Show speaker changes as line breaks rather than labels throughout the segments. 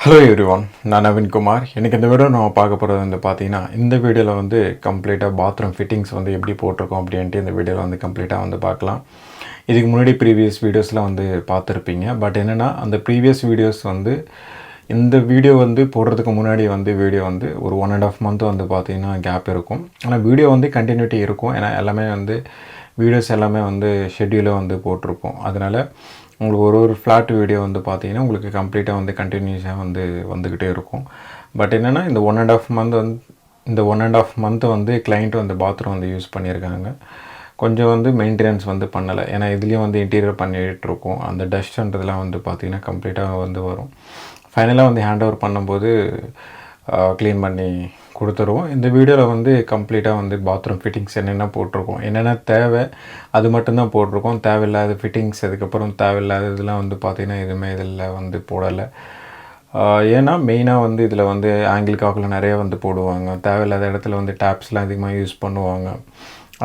Hello everyone, நான் நவீன் குமார். எனக்கு இந்த வீடியோ நான் பார்க்க போகிறது வந்து பார்த்தீங்கன்னா, இந்த வீடியோவில் வந்து கம்ப்ளீட்டாக பாத்ரூம் ஃபிட்டிங்ஸ் வந்து எப்படி போட்டிருக்கோம் அப்படின்ட்டு இந்த வீடியோவில் வந்து கம்ப்ளீட்டாக வந்து பார்க்கலாம். இதுக்கு முன்னாடி ப்ரீவியஸ் வீடியோஸ்லாம் வந்து பார்த்துருப்பீங்க. பட் என்னென்னா அந்த ப்ரீவியஸ் வீடியோஸ் வந்து இந்த வீடியோ வந்து போடுறதுக்கு முன்னாடி வந்து வீடியோ வந்து ஒரு 1.5 month வந்து பார்த்திங்கன்னா கேப் இருக்கும். ஆனால் வீடியோ வந்து கண்டினியூட்டி இருக்கும். ஏன்னா எல்லாமே வந்து வீடியோஸ் எல்லாமே வந்து ஷெட்யூலில் வந்து போட்டிருக்கோம். அதனால் உங்களுக்கு ஒரு ஃப்ளாட் வீடியோ வந்து பார்த்தீங்கன்னா உங்களுக்கு கம்ப்ளீட்டாக வந்து கண்டினியூஸாக வந்து வந்துக்கிட்டே இருக்கும். பட் என்னென்னா இந்த 1.5 month வந்து கிளைண்ட் வந்து பாத்ரூம் வந்து யூஸ் பண்ணியிருக்காங்க. கொஞ்சம் வந்து மெயின்டெனன்ஸ் வந்து பண்ணலை. ஏன்னா இதுலேயும் வந்து இன்டீரியர் பண்ணிகிட்ருக்கோம். அந்த டஸ்ட்ன்றதுலாம் வந்து பார்த்திங்கன்னா கம்ப்ளீட்டாக வந்து வரும். ஃபைனலாக வந்து ஹேண்ட் ஓவர் பண்ணும்போது க்ளீன் பண்ணி கொடுத்துருவோம். இந்த வீடியோவில் வந்து கம்ப்ளீட்டாக வந்து பாத்ரூம் ஃபிட்டிங்ஸ் என்னென்ன போட்டிருக்கோம், என்னென்ன தேவை அது மட்டும்தான் போட்டிருக்கோம். தேவையில்லாத ஃபிட்டிங்ஸ் அதுக்கப்புறம் தேவையில்லாத இதெல்லாம் வந்து பார்த்திங்கன்னா எதுவுமே இதில் வந்து போடலை. ஏன்னா மெயினாக வந்து இதில் வந்து ஆங்கிள் காக்கில் நிறைய வந்து போடுவாங்க. தேவையில்லாத இடத்துல வந்து டேப்ஸ்லாம் அதிகமாக யூஸ் பண்ணுவாங்க.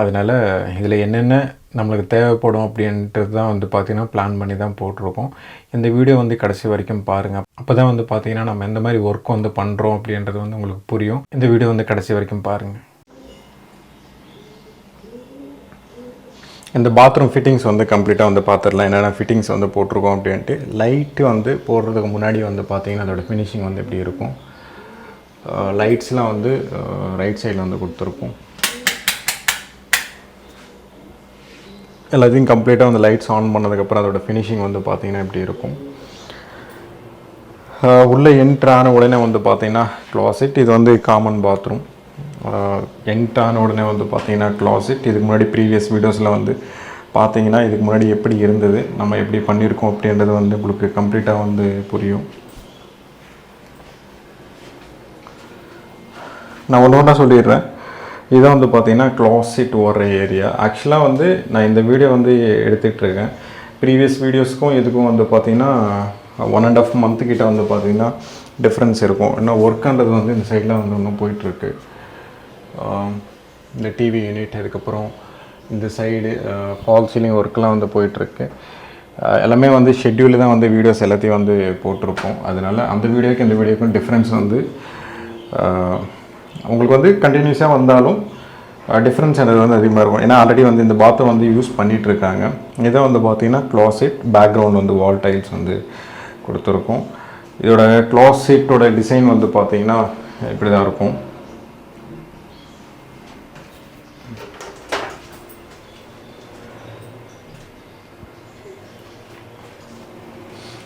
அதனால் இதில் என்னென்ன நம்மளுக்கு தேவைப்படும் அப்படின்றது தான் வந்து பார்த்திங்கன்னா பிளான் பண்ணி தான் போட்டிருக்கோம். இந்த வீடியோ வந்து கடைசி வரைக்கும் பாருங்கள். அப்போ தான் வந்து பார்த்திங்கன்னா நம்ம எந்த மாதிரி ஒர்க் வந்து பண்ணுறோம் அப்படின்றது வந்து உங்களுக்கு புரியும். இந்த வீடியோ வந்து கடைசி வரைக்கும் பாருங்கள். இந்த பாத்ரூம் ஃபிட்டிங்ஸ் வந்து கம்ப்ளீட்டாக வந்து பார்த்துடலாம். என்னென்ன ஃபிட்டிங்ஸ் வந்து போட்டிருக்கோம் அப்படின்ட்டு. லைட்டு வந்து போடுறதுக்கு முன்னாடி வந்து பார்த்திங்கன்னா அதோடய ஃபினிஷிங் வந்து எப்படி இருக்கும். லைட்ஸ்லாம் வந்து ரைட் சைடில் வந்து கொடுத்துருப்போம். எல்லாத்தையும் கம்ப்ளீட்டாக வந்து லைட்ஸ் ஆன் பண்ணதுக்கப்புறம் அதோடய ஃபினிஷிங் வந்து பார்த்திங்கன்னா எப்படி இருக்கும். உள்ளே என்ட்ரான உடனே வந்து பார்த்திங்கன்னா க்ளாசெட். இது வந்து காமன் பாத்ரூம். என்ட்ரான உடனே வந்து பார்த்திங்கன்னா க்ளாசெட். இதுக்கு முன்னாடி ப்ரீவியஸ் வீடியோஸில் வந்து பார்த்திங்கன்னா இதுக்கு முன்னாடி எப்படி இருந்தது, நம்ம எப்படி பண்ணியிருக்கோம் அப்படின்றது வந்து உங்களுக்கு கம்ப்ளீட்டாக வந்து புரியும். நான் ஒன்று சொல்லிடுறேன். இதான் வந்து பார்த்திங்கன்னா க்ளாசெட் ஓடுற ஏரியா. ஆக்சுவலாக வந்து நான் இந்த வீடியோ வந்து எடுத்துகிட்ருக்கேன். ப்ரீவியஸ் வீடியோஸ்க்கும் இதுக்கும் வந்து பார்த்திங்கன்னா 1.5 month கிட்ட வந்து பார்த்திங்கன்னா டிஃப்ரென்ஸ் இருக்கும். இன்னும் ஒர்க்குன்றது வந்து இந்த சைடில் வந்து இன்னும் போயிட்டுருக்கு. இந்த டிவி யூனிட் அதுக்கப்புறம் இந்த சைடு ஃபால் சீலிங் ஒர்க்கெலாம் வந்து போயிட்டுருக்கு. எல்லாமே வந்து ஷெட்யூலில் தான் வந்து வீடியோஸ் எல்லாத்தையும் வந்து போட்டிருப்போம். அதனால் அந்த வீடியோக்கு இந்த வீடியோக்கும் டிஃப்ரென்ஸ் வந்து உங்களுக்கு வந்து கண்டினியூஸாக வந்தாலும் டிஃப்ரென்ஸ் என்னது வந்து அதிகமாக இருக்கும். ஏன்னா ஆல்ரெடி வந்து இந்த பாத்ரூம் வந்து யூஸ் பண்ணிகிட்ருக்காங்க. இதை வந்து பார்த்திங்கன்னா க்ளாசெட் பேக்ரவுண்ட் வந்து வால் டைல்ஸ் வந்து கொடுத்துருக்கோம். இதோட க்ளாசெட்டோட டிசைன் வந்து பார்த்திங்கன்னா இப்படி தான் இருக்கும்.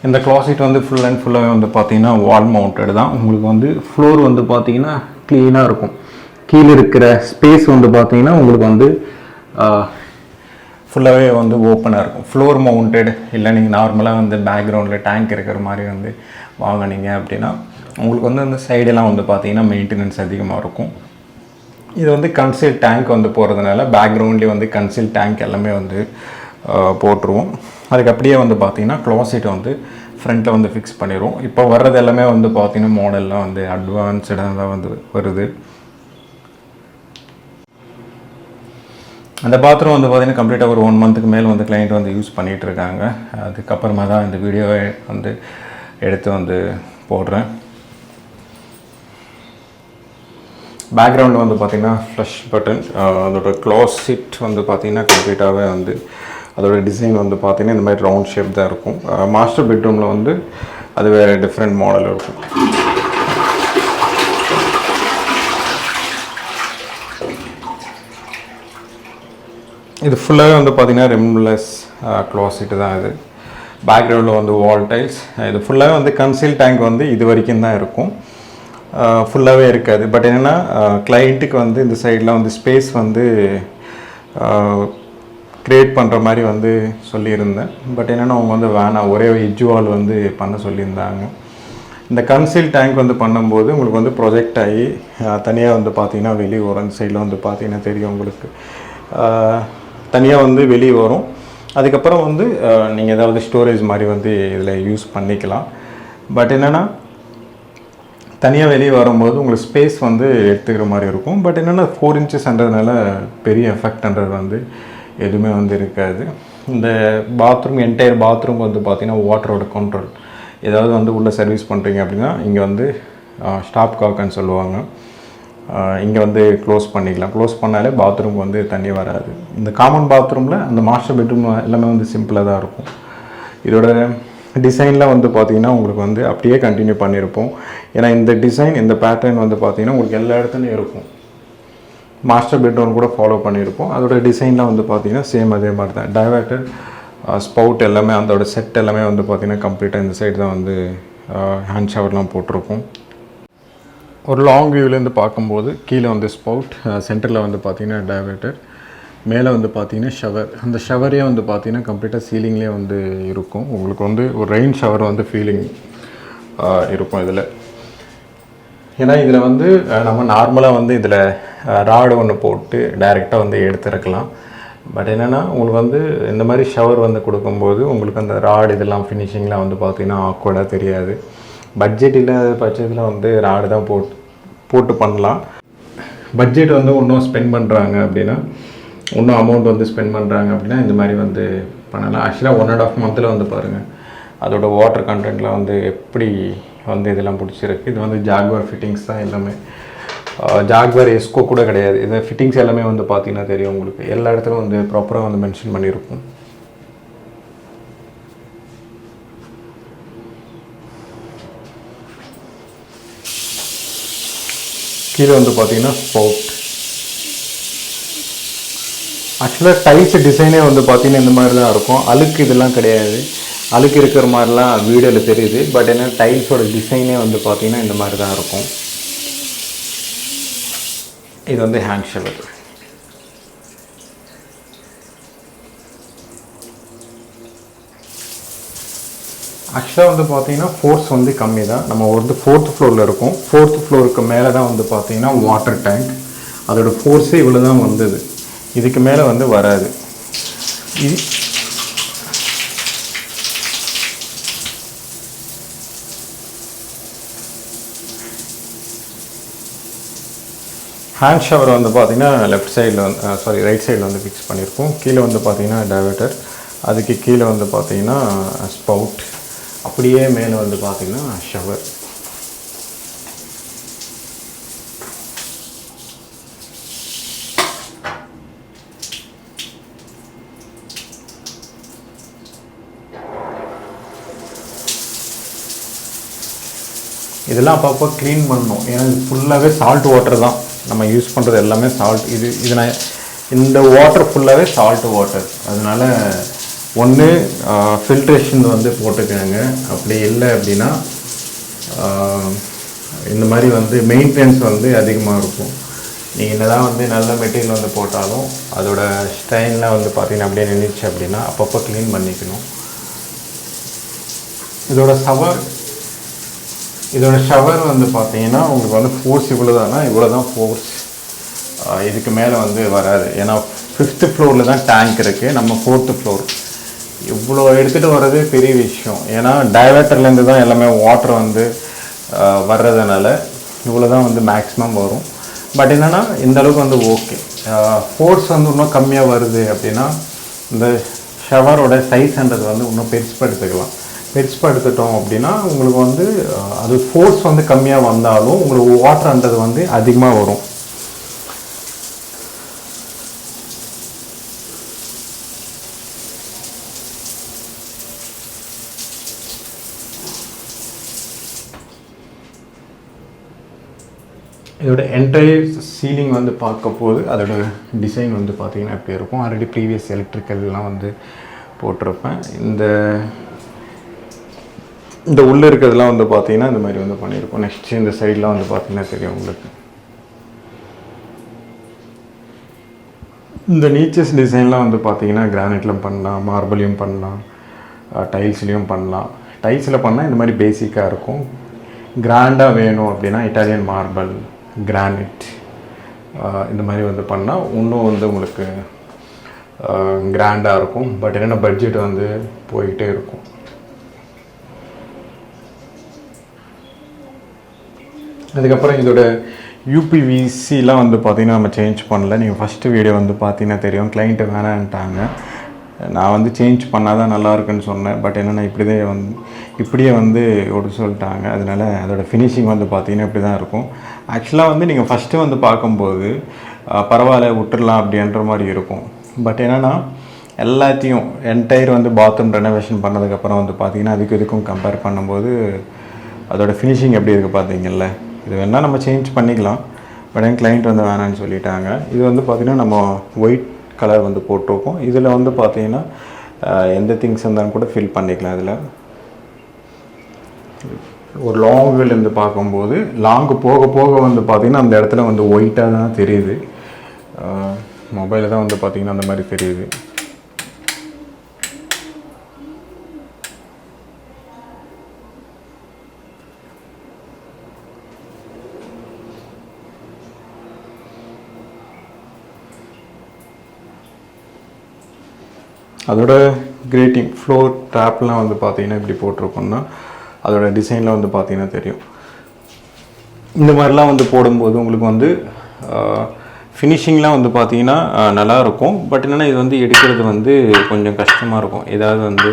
இந்த க்ளாசெட் வந்து ஃபுல் அண்ட் ஃபுல்லாகவே வந்து பார்த்திங்கன்னா வால் மவுண்டட் தான். உங்களுக்கு வந்து ஃப்ளோர் வந்து பார்த்திங்கன்னா க்ளீனாக இருக்கும். கீழே இருக்கிற ஸ்பேஸ் வந்து பார்த்திங்கன்னா உங்களுக்கு வந்து ஃபுல்லாகவே வந்து ஓப்பனாக இருக்கும். ஃப்ளோர் மவுண்டட் இல்லை நீங்கள் நார்மலாக வந்து பேக்ரவுண்டில் டேங்க் இருக்கிற மாதிரி வந்து வாங்கினீங்க அப்படின்னா உங்களுக்கு வந்து அந்த சைடெல்லாம் வந்து பார்த்திங்கன்னா மெயின்டெனன்ஸ் அதிகமாக இருக்கும். இது வந்து கன்சீல் டேங்க் வந்து போகிறதுனால பேக்ரவுண்ட்லேயே வந்து கன்சீல் டேங்க் எல்லாமே வந்து போட்டுருவோம். அதுக்கு அப்படியே வந்து பார்த்திங்கன்னா க்ளாசெட் வந்து ஃப்ரண்ட்டில் வந்து ஃபிக்ஸ் பண்ணிடுவோம். இப்போ வர்றது எல்லாமே வந்து பார்த்திங்கன்னா மாடல்லாம் வந்து அட்வான்ஸ்டாக தான் வந்து வருது. அந்த பாத்ரூம் வந்து பார்த்திங்கன்னா கம்ப்ளீட்டாக ஒரு 1 month மேலே வந்து கிளைண்ட் வந்து யூஸ் பண்ணிகிட்ருக்காங்க. அதுக்கப்புறமா தான் இந்த வீடியோவை வந்து எடுத்து வந்து போடுறேன். பேக்ரவுண்டில் வந்து பார்த்திங்கன்னா ஃப்ளஷ் பட்டன். அதோட க்ளாசெட் வந்து பார்த்திங்கன்னா கம்ப்ளீட்டாகவே வந்து அதோட டிசைன் வந்து பார்த்திங்கன்னா இந்த மாதிரி ரவுண்ட் ஷேப் தான் இருக்கும். மாஸ்டர் பெட்ரூமில் வந்து அது வேறு டிஃப்ரெண்ட் மாடல் இருக்கும். இது ஃபுல்லாகவே வந்து பார்த்திங்கன்னா ரிம்லெஸ் க்ளாசெட் தான். இது பேக்ரவுண்டில் வந்து வால் டைல்ஸ். இது ஃபுல்லாகவே வந்து கன்சீல் டேங்க் வந்து இது வரைக்கும் தான் இருக்கும். ஃபுல்லாகவே இருக்காது. பட் என்னென்னா கிளைண்ட்டுக்கு வந்து இந்த சைடில் வந்து ஸ்பேஸ் வந்து க்ரியேட் பண்ணுற மாதிரி வந்து சொல்லியிருந்தேன். பட் என்னென்னா அவங்க வந்து வேணாம், ஒரே எட்ஜ் வால் வந்து பண்ண சொல்லியிருந்தாங்க. இந்த கன்சீல் டேங்க் வந்து பண்ணும்போது உங்களுக்கு வந்து ப்ரொஜெக்ட் ஆகி தனியாக வந்து பார்த்திங்கன்னா வெளியே வரும். இந்த சைடில் வந்து பார்த்திங்கன்னா தெரியும் உங்களுக்கு தனியாக வந்து வெளியே வரும். அதுக்கப்புறம் வந்து நீங்கள் ஏதாவது ஸ்டோரேஜ் மாதிரி வந்து இதில் யூஸ் பண்ணிக்கலாம். பட் என்னென்னா தனியாக வெளியே வரும்போது உங்களுக்கு ஸ்பேஸ் வந்து எடுத்துக்கிற மாதிரி இருக்கும். பட் என்னென்னா 4 inchesன்றதுனால பெரிய எஃபெக்ட்ன்றது வந்து எதுவுமே வந்து இருக்காது. இந்த பாத்ரூம் என்டையர் பாத்ரூம் வந்து பார்த்திங்கன்னா வாட்டரோட கண்ட்ரோல். ஏதாவது வந்து உள்ளே சர்வீஸ் பண்ணுறீங்க அப்படின்னா இங்கே வந்து ஸ்டாப் காக்குன்னு சொல்லுவாங்க. இங்கே வந்து க்ளோஸ் பண்ணிக்கலாம். க்ளோஸ் பண்ணாலே பாத்ரூம் வந்து தண்ணி வராது. இந்த காமன் பாத்ரூமில் அந்த மாஸ்டர் பெட்ரூம் எல்லாமே வந்து சிம்பிளாக தான் இருக்கும். இதோட டிசைனில் வந்து பார்த்திங்கன்னா உங்களுக்கு வந்து அப்படியே கண்டினியூ பண்ணியிருப்போம். ஏன்னா இந்த டிசைன் இந்த பேட்டர்ன் வந்து பார்த்திங்கன்னா உங்களுக்கு எல்லா இடத்துலையும் இருக்கும். மாஸ்டர் பெட்ரூம் கூட ஃபாலோ பண்ணியிருப்போம். அதோட டிசைனில் வந்து பார்த்திங்கன்னா சேம் அதே மாதிரி தான். டைவர்ட்டர் ஸ்பவுட் எல்லாமே அதோட செட் எல்லாமே வந்து பார்த்திங்கன்னா கம்ப்ளீட்டாக இந்த சைடு தான் வந்து ஹேண்ட் ஷவர்லாம் போட்டிருக்கும். ஒரு லாங் வியூவிலேருந்து பார்க்கும்போது கீழே வந்து ஸ்பவுட், சென்டரில் வந்து பார்த்திங்கன்னா டைவர்ட்டர், மேலே வந்து பார்த்திங்கன்னா ஷவர். அந்த ஷவரே வந்து பார்த்திங்கன்னா கம்ப்ளீட்டாக சீலிங்லேயே வந்து இருக்கும். உங்களுக்கு வந்து ஒரு ரெயின் ஷவர் வந்து ஃபீலிங் இருக்கும் இதில். ஏன்னா இதில் வந்து நம்ம நார்மலாக வந்து இதில் ராடு ஒன்று போட்டு டைரெக்டாக வந்து எடுத்துருக்கலாம். பட் என்னென்னா உங்களுக்கு வந்து இந்த மாதிரி ஷவர் வந்து கொடுக்கும்போது உங்களுக்கு அந்த ராடு இதெல்லாம் ஃபினிஷிங்லாம் வந்து பார்த்திங்கன்னா ஆக்வர்டாக தெரியாது. பட்ஜெட் இல்லாத பட்சத்தில் வந்து ராடு தான் போட்டு பண்ணலாம். பட்ஜெட் வந்து இன்னும் ஸ்பெண்ட் பண்ணுறாங்க அப்படின்னா, இன்னும் அமௌண்ட் வந்து ஸ்பெண்ட் பண்ணுறாங்க அப்படின்னா இந்த மாதிரி வந்து பண்ணலாம். ஆக்சுவலாக 1.5 மந்தில் வந்து பாருங்கள் அதோட வாட்டர் கண்டென்ட்லாம் வந்து எப்படி வந்து இதெல்லாம் பிடிச்சிருக்கு. இது வந்து ஜாக்வார் ஃபிட்டிங்ஸ் தான் எல்லாமே. ஜாக்வார் எஸ்கோ கூட கிடையாது. இது ஃபிட்டிங்ஸ் எல்லாமே வந்து பார்த்திங்கன்னா தெரியும் உங்களுக்கு. எல்லா இடத்துலையும் வந்து ப்ராப்பராக வந்து மென்ஷன் பண்ணியிருக்கும். கீழே வந்து பார்த்திங்கன்னா ஸ்பவுட். ஆக்சுவலாக டைல்ஸ் டிசைனே வந்து பார்த்திங்கன்னா இந்த மாதிரி தான் இருக்கும். அழுக்கு இதெல்லாம் கிடையாது. அழுக்கு இருக்கிற மாதிரிலாம் வீடியோவில் தெரியுது. பட் என்ன டைல்ஸோட டிசைனே வந்து பார்த்திங்கன்னா இந்த மாதிரி தான் இருக்கும். இது வந்து ஹேண்ட் ஷவர். ஆக்சுவலாக வந்து பார்த்திங்கன்னா ஃபோர்ஸ் வந்து கம்மி தான். நம்ம வந்து 4th ஃப்ளோரில் இருக்கும். 4th ஃப்ளோருக்கு மேலே தான் வந்து பார்த்திங்கன்னா வாட்டர் டேங்க். அதோட ஃபோர்ஸே இவ்வளோ தான் வந்தது. இதுக்கு மேலே வந்து வராது. ஹேண்ட் ஷவர் வந்து பார்த்திங்கன்னா லெஃப்ட் சைடில் வந்து ரைட் சைடில் வந்து ஃபிக்ஸ் பண்ணியிருக்கோம். கீழே வந்து பார்த்திங்கன்னா டைவர்ட்டர், அதுக்கு கீழே வந்து பார்த்திங்கன்னா ஸ்பவுட், அப்படியே மேலே வந்து பார்த்திங்கன்னா ஷவர். இதெல்லாம் அப்பப்போ க்ளீன் பண்ணணும். ஏன்னா இது ஃபுல்லாகவே சால்ட் வாட்டர் தான் நம்ம யூஸ் பண்ணுறது. எல்லாமே சால்ட். இது நான் இந்த வாட்டர் ஃபுல்லாகவே சால்ட் வாட்டர். அதனால் ஒன்று ஃபில்ட்ரேஷன் வந்து போட்டுக்கோங்க. அப்படி இல்லை அப்படின்னா இந்த மாதிரி வந்து மெயின்டெனன்ஸ் வந்து அதிகமாக இருக்கும். நீங்கள் என்ன தான் வந்து நல்ல மெட்டீரியல் வந்து போட்டாலும் அதோட ஸ்டைனில் வந்து பார்த்திங்கன்னா அப்படியே நின்றுச்சு அப்படின்னா அப்பப்போ க்ளீன் பண்ணிக்கணும். இதோட ஷவர் வந்து பார்த்திங்கன்னா உங்களுக்கு வந்து ஃபோர்ஸ் இவ்வளோ தான் ஃபோர்ஸ். இதுக்கு மேலே வந்து வராது. ஏன்னா 5th ஃப்ளோரில் தான் டேங்க் இருக்குது. நம்ம 4th ஃப்ளோர். இவ்வளோ எடுத்துகிட்டு வர்றது பெரிய விஷயம். ஏன்னா டைவர்ட்டர்லேருந்து தான் எல்லாமே வாட்டர் வந்து வர்றதுனால இவ்வளோ தான் வந்து மேக்ஸிமம் வரும். பட் என்னென்னா இந்தளவுக்கு வந்து ஓகே. ஃபோர்ஸ் வந்து இன்னும் கம்மியாக வருது அப்படின்னா இந்த ஷவரோட சைஸ்ன்றது வந்து இன்னும் பெருசுப்படுத்திக்கலாம். பெருசுப்படுத்திட்டோம் அப்படின்னா உங்களுக்கு வந்து அது ஃபோர்ஸ் வந்து கம்மியாக வந்தாலும் உங்களுக்கு வாட்டர்ன்றது வந்து அதிகமாக வரும். இதோட என்டையர் சீலிங் வந்து பார்க்க போது அதோட டிசைன் வந்து பார்த்திங்கன்னா எப்படி இருக்கும். ஆல்ரெடி ப்ரீவியஸ் எலக்ட்ரிக்கல்லாம் வந்து போட்டிருப்பேன். இந்த உள்ளே இருக்கிறதுலாம் வந்து பார்த்திங்கன்னா இந்த மாதிரி வந்து பண்ணியிருக்கோம். நெக்ஸ்ட்டு இந்த சைட்லாம் வந்து பார்த்திங்கன்னா தெரியும் உங்களுக்கு. இந்த நீச்சஸ் டிசைன்லாம் வந்து பார்த்திங்கன்னா கிரானைட்லையும் பண்ணலாம், மார்பிளையும் பண்ணலாம், டைல்ஸ்லேயும் பண்ணலாம். டைல்ஸில் பண்ணால் இந்த மாதிரி பேசிக்காக இருக்கும். கிராண்டாக வேணும் அப்படின்னா இட்டாலியன் மார்பிள், கிரானைட் இந்த மாதிரி வந்து பண்ணால் இன்னும் வந்து உங்களுக்கு கிராண்டாக இருக்கும். பட் என்னென்ன பட்ஜெட் வந்து போய்கிட்டே இருக்கும். அதுக்கப்புறம் இதோட யூபிவிசிலாம் வந்து பார்த்திங்கன்னா நம்ம சேஞ்ச் பண்ணல. நீங்கள் ஃபஸ்ட்டு வீடியோ வந்து பார்த்திங்கன்னா தெரியும். கிளைண்ட்டு வேணான்ட்டாங்க. நான் வந்து சேஞ்ச் பண்ணால் தான் நல்லாயிருக்குன்னு சொன்னேன். பட் என்னென்னா இப்படியே வந்து ஒரு சொல்லிட்டாங்க. அதனால் அதோடய ஃபினிஷிங் வந்து பார்த்திங்கன்னா இப்படி தான் இருக்கும். ஆக்சுவலாக வந்து நீங்கள் ஃபஸ்ட்டு வந்து பார்க்கும்போது பரவாயில்ல விட்டுடலாம் அப்படின்ற மாதிரி இருக்கும். பட் என்னென்னா எல்லாத்தையும் என்டையர் வந்து பாத்ரூம் ரெனோவேஷன் பண்ணதுக்கப்புறம் வந்து பார்த்திங்கன்னா இதுக்கும் கம்பேர் பண்ணும்போது அதோடய ஃபினிஷிங் எப்படி இருக்குது பார்த்தீங்கல்ல. இது வேணால் நம்ம சேஞ்ச் பண்ணிக்கலாம். பட் என் கிளைண்ட் வந்து வேணான்னு சொல்லிட்டாங்க. இது வந்து பார்த்திங்கன்னா நம்ம ஒயிட் கலர் வந்து போட்டிருக்கோம். இதில் வந்து பார்த்திங்கன்னா எந்த திங்ஸ் இருந்தாலும் கூட ஃபில் பண்ணிக்கலாம். இதில் ஒரு லாங் வியூலேருந்து பார்க்கும்போது லாங்கு போக போக வந்து பார்த்திங்கன்னா அந்த இடத்துல வந்து ஒயிட்டாக தான் தெரியுது. மொபைலில் தான் வந்து பார்த்திங்கன்னா அந்த மாதிரி தெரியுது. அதோட கிரேட்டிங் ஃப்ளோர் டேப்லாம் வந்து பார்த்திங்கன்னா இப்படி போட்டிருக்கோம்னா அதோட டிசைனில் வந்து பார்த்திங்கன்னா தெரியும். இந்த மாதிரிலாம் வந்து போடும்போது உங்களுக்கு வந்து ஃபினிஷிங்லாம் வந்து பார்த்திங்கன்னா நல்லாயிருக்கும். பட் என்னென்னா இது வந்து எடுக்கிறது வந்து கொஞ்சம் கஷ்டமாக இருக்கும். ஏதாவது வந்து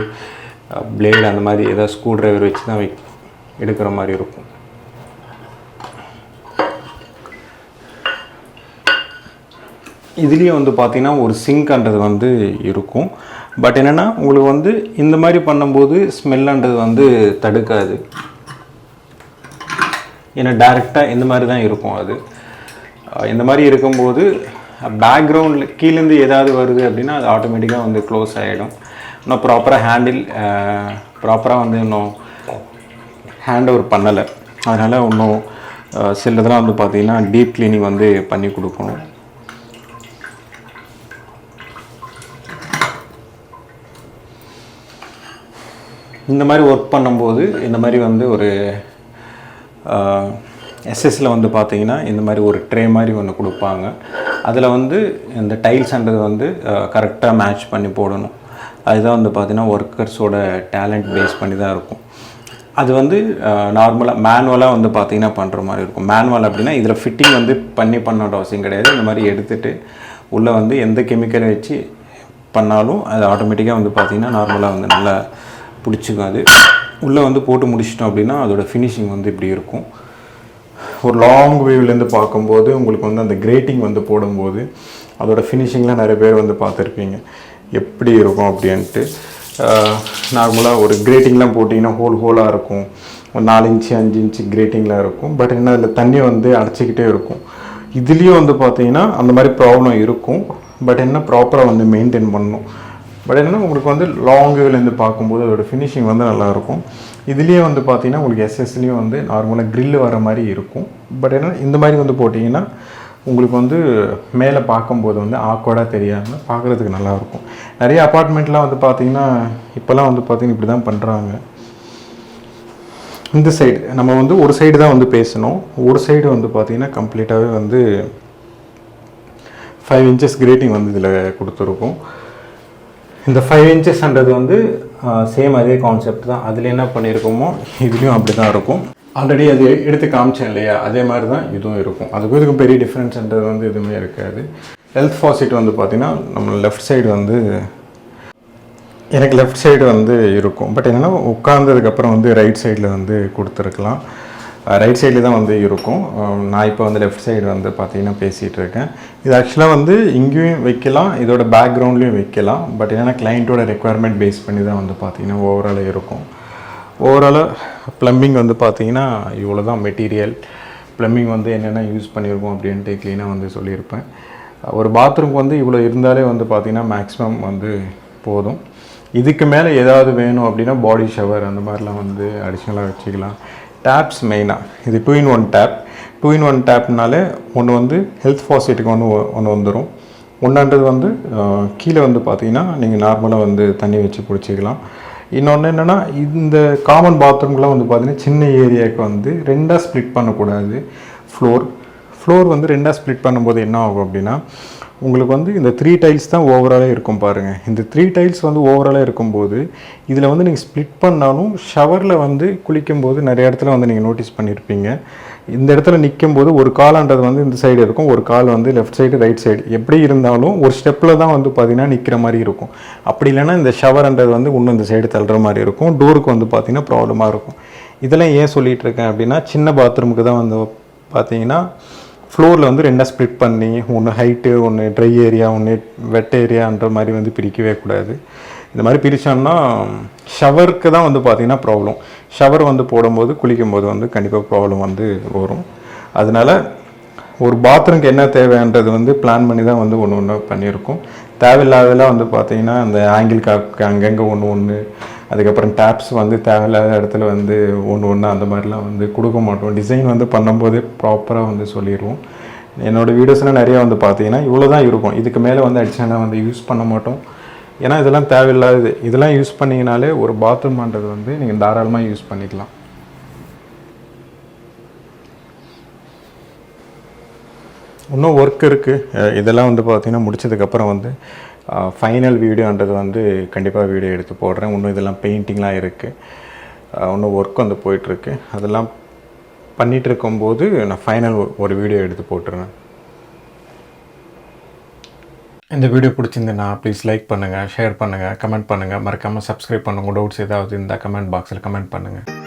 பிளேடு அந்த மாதிரி ஏதாவது ஸ்க்ரூ ட்ரைவர் வச்சு தான் எடுக்கிற மாதிரி இருக்கும். இதுலேயும் வந்து பார்த்திங்கன்னா ஒரு சிங்க்ன்றது வந்து இருக்கும். பட் என்னென்னா உங்களுக்கு வந்து இந்த மாதிரி பண்ணும்போது ஸ்மெல்லுன்றது வந்து தடுக்காது. ஏன்னா டேரெக்டாக இந்த மாதிரி தான் இருக்கும். அது இந்த மாதிரி இருக்கும்போது பேக்ரவுண்டில் கீழேருந்து ஏதாவது வருது அப்படின்னா அது ஆட்டோமேட்டிக்காக வந்து க்ளோஸ் ஆகிடும். இன்னும் ப்ராப்பராக வந்து இன்னும் ஹேண்ட் ஓவர் பண்ணலை. அதனால் இன்னும் சிலதெல்லாம் வந்து பார்த்திங்கன்னா டீப் க்ளீனிங் வந்து பண்ணி கொடுக்கணும். இந்த மாதிரி ஒர்க் பண்ணும்போது இந்த மாதிரி வந்து ஒரு எஸ்எஸ்சில் வந்து பார்த்திங்கன்னா இந்த மாதிரி ஒரு ட்ரே மாதிரி ஒன்று கொடுப்பாங்க. அதில் வந்து இந்த டைல்ஸ்ன்றது வந்து கரெக்டாக மேட்ச் பண்ணி போடணும். அதுதான் வந்து பார்த்திங்கன்னா ஒர்க்கர்ஸோட டேலண்ட் பேஸ் பண்ணி தான் இருக்கும். அது வந்து நார்மலாக மேனுவலாக வந்து பார்த்திங்கன்னா பண்ணுற மாதிரி இருக்கும். மேனுவல் அப்படின்னா இதில் ஃபிட்டிங் வந்து பண்ணோட அவசியம் கிடையாது. இந்த மாதிரி எடுத்துகிட்டு உள்ளே வந்து எந்த கெமிக்கலை வச்சு பண்ணாலும் அது ஆட்டோமேட்டிக்காக வந்து பார்த்திங்கன்னா நார்மலாக வந்து நல்லா பிடிச்சிக்காது. உள்ளே வந்து போட்டு முடிச்சிட்டோம் அப்படின்னா அதோட ஃபினிஷிங் வந்து இப்படி இருக்கும். ஒரு லாங் வியூவிலேருந்து பார்க்கும்போது உங்களுக்கு வந்து அந்த கிரேட்டிங் வந்து போடும்போது அதோட ஃபினிஷிங்லாம் நிறைய பேர் வந்து பார்த்துருப்பீங்க எப்படி இருக்கும் அப்படின்ட்டு. நார்மலாக ஒரு கிரேட்டிங்லாம் போட்டிங்கன்னா ஹோலாக இருக்கும். ஒரு 4 இன்ச்சு 5 இன்ச்சு கிரேட்டிங்லாம் இருக்கும். பட் என்ன அதில் தண்ணி வந்து அடைச்சிக்கிட்டே இருக்கும். இதுலேயும் வந்து பார்த்திங்கன்னா அந்த மாதிரி ப்ராப்ளம் இருக்கும். பட் என்ன ப்ராப்பராக வந்து மெயின்டைன் பண்ணணும். பட் என்னென்னா உங்களுக்கு வந்து லாங் வியூலேருந்து பார்க்கும்போது அதோட ஃபினிஷிங் வந்து நல்லாயிருக்கும். இதுலேயே வந்து பார்த்திங்கன்னா உங்களுக்கு எஸ்எஸ்லேயும் வந்து நார்மலாக க்ரில் வர மாதிரி இருக்கும். பட் என்னென்னா இந்த மாதிரி வந்து போட்டிங்கன்னா உங்களுக்கு வந்து மேலே பார்க்கும்போது வந்து ஆக்வர்டாக தெரியாமல் பார்க்குறதுக்கு நல்லாயிருக்கும். நிறைய அப்பார்ட்மெண்ட்லாம் வந்து பார்த்திங்கன்னா இப்போல்லாம் வந்து பார்த்திங்கன்னா இப்படி தான் பண்ணுறாங்க. இந்த சைடு நம்ம வந்து ஒரு சைடு தான் வந்து பேசணும். ஒரு சைடு வந்து பார்த்திங்கன்னா கம்ப்ளீட்டாகவே வந்து 5 இன்ச்சஸ் கிரேட்டிங் வந்து இதில் கொடுத்துருக்கும். இந்த 5 இன்ச்சஸ்ன்றது வந்து சேம் அதே கான்செப்ட் தான். அதில் என்ன பண்ணியிருக்கோமோ இதுலேயும் அப்படி தான் இருக்கும். ஆல்ரெடி அது எடுத்து காமிச்சேன் இல்லையா, அதே மாதிரி தான் இதுவும் இருக்கும். அதுக்கும் இதுக்கும் பெரிய டிஃப்ரென்ஸ்ன்றது வந்து எதுவுமே இருக்காது. ஹெல்த் ஃபாசிட் வந்து பார்த்திங்கன்னா நம்ம லெஃப்ட் சைடு வந்து எனக்கு லெஃப்ட் சைடு வந்து இருக்கும். பட் என்னென்னா உட்கார்ந்ததுக்கப்புறம் வந்து ரைட் சைடில் வந்து கொடுத்துருக்கலாம். ரைட் சைடில் தான் வந்து இருக்கும். நான் இப்போ வந்து லெஃப்ட் சைடு வந்து பார்த்திங்கன்னா பேசிகிட்டு இருக்கேன். இது ஆக்சுவலாக வந்து இங்கேயும் வைக்கலாம், இதோட பேக்ரவுண்ட்லேயும் வைக்கலாம். பட் என்னென்னா கிளைண்ட்டோட ரெக்குவயர்மெண்ட் பேஸ் பண்ணி தான் வந்து பார்த்திங்கன்னா ஓவராலாக இருக்கும். ஓவராலாக ப்ளம்பிங் வந்து பார்த்திங்கன்னா இவ்வளோ தான் மெட்டீரியல். ப்ளம்பிங் வந்து என்னென்ன யூஸ் பண்ணியிருக்கோம் அப்படின்ட்டு க்ளீனாக வந்து சொல்லியிருப்பேன். ஒரு பாத்ரூம்க்கு வந்து இவ்வளோ இருந்தாலே வந்து பார்த்திங்கன்னா மேக்ஸிமம் வந்து போதும். இதுக்கு மேலே ஏதாவது வேணும் அப்படின்னா பாடி ஷவர் அந்த மாதிரிலாம் வந்து அடிஷ்னலாக வச்சுக்கலாம். டேப்ஸ் மெயினாக இது 2-in-1 டேப். 2-in-1 டேப்னாலே ஒன்று வந்து ஹெல்த் ஃபாசிட்டுக்கு ஒன்று வந்துடும். ஒன்றான்றது வந்து கீழே வந்து பார்த்திங்கன்னா நீங்கள் நார்மலாக வந்து தண்ணி வச்சு பிடிச்சிக்கலாம். இன்னொன்று என்னென்னா இந்த காமன் பாத்ரூம்லாம் வந்து பார்த்திங்கன்னா சின்ன ஏரியாவுக்கு வந்து 2ஆக ஸ்ப்ளிட் பண்ணக்கூடாது. ஃப்ளோர் வந்து 2ஆக ஸ்ப்ளிட் பண்ணும்போது என்ன ஆகும் அப்படின்னா உங்களுக்கு வந்து இந்த 3 டைல்ஸ் தான் ஓவராலாக இருக்கும் பாருங்கள். இந்த 3 டைல்ஸ் வந்து ஓவராலாக இருக்கும்போது இதில் வந்து நீங்கள் ஸ்ப்ளிட் பண்ணாலும் ஷவரில் வந்து குளிக்கும்போது நிறைய இடத்துல வந்து நீங்கள் நோட்டீஸ் பண்ணியிருப்பீங்க. இந்த இடத்துல நிற்கும்போது ஒரு கால்ன்றது வந்து இந்த சைடு இருக்கும், ஒரு கால் வந்து லெஃப்ட் சைடு ரைட் சைடு எப்படி இருந்தாலும் ஒரு ஸ்டெப்பில் தான் வந்து பார்த்திங்கன்னா நிற்கிற மாதிரி இருக்கும். அப்படி இல்லைன்னா இந்த ஷவர்ன்றது வந்து இன்னும் இந்த சைடு தள்ளுற மாதிரி இருக்கும். டோருக்கு வந்து பார்த்திங்கன்னா ப்ராப்ளமாக இருக்கும். இதெல்லாம் ஏன் சொல்லிகிட்டு இருக்கேன் அப்படின்னா, சின்ன பாத்ரூமுக்கு தான் வந்து பார்த்திங்கன்னா ஃப்ளோரில் வந்து 2 ஸ்ப்ளிட் பண்ணி ஒன்று ஹைட்டு, ஒன்று ட்ரை ஏரியா, ஒன்று வெட் ஏரியான்ற மாதிரி வந்து பிரிக்கவே கூடாது. இந்த மாதிரி பிரித்தோம்னா ஷவருக்கு தான் வந்து பார்த்திங்கன்னா ப்ராப்ளம். ஷவர் வந்து போடும்போது குளிக்கும்போது வந்து கண்டிப்பாக ப்ராப்ளம் வந்து வரும். அதனால் ஒரு பாத்ரூம்க்கு என்ன தேவைன்றது வந்து பிளான் பண்ணி தான் வந்து ஒன்று பண்ணியிருக்கோம். தேவையில்லாததெல்லாம் வந்து பார்த்திங்கன்னா அந்த ஆங்கிள் காக்கு அங்கங்கே ஒன்று அதுக்கப்புறம் டேப்ஸ் வந்து தேவையில்லாத இடத்துல வந்து ஒன்று அந்த மாதிரிலாம் வந்து கொடுக்க மாட்டோம். டிசைன் வந்து பண்ணும்போதே ப்ராப்பராக வந்து சொல்லிடுவோம். என்னோடய வீடியோஸ்லாம் நிறையா வந்து பார்த்தீங்கன்னா இவ்வளோ தான் இருக்கும். இதுக்கு மேலே வந்து அடிஷனலாக வந்து யூஸ் பண்ண மாட்டோம். ஏன்னா இதெல்லாம் தேவையில்லாதது. இதெல்லாம் யூஸ் பண்ணிங்கனாலே ஒரு பாத்ரூம்ன்றது வந்து நீங்கள் தாராளமாக யூஸ் பண்ணிக்கலாம். இன்னும் ஒர்க் இருக்குது. இதெல்லாம் வந்து பார்த்திங்கன்னா முடிச்சதுக்கப்புறம் வந்து ஃபைனல் வீடியோன்றது வந்து கண்டிப்பாக வீடியோ எடுத்து போடுறேன். இன்னும் இதெல்லாம் பெயிண்டிங்லாம் இருக்குது. இன்னும் ஒர்க் வந்து போயிட்டுருக்கு. அதெல்லாம் பண்ணிகிட்டு இருக்கும்போது நான் ஃபைனல் ஒரு வீடியோ எடுத்து போட்டுருவேன். இந்த வீடியோ பிடிச்சிருந்தேன்னா ப்ளீஸ் லைக் பண்ணுங்கள், ஷேர் பண்ணுங்கள், கமெண்ட் பண்ணுங்கள். மறக்காமல் சப்ஸ்கிரைப் பண்ணுங்கள். டவுட்ஸ் ஏதாவது இருந்தால் கமெண்ட் பாக்ஸில் கமெண்ட் பண்ணுங்கள்.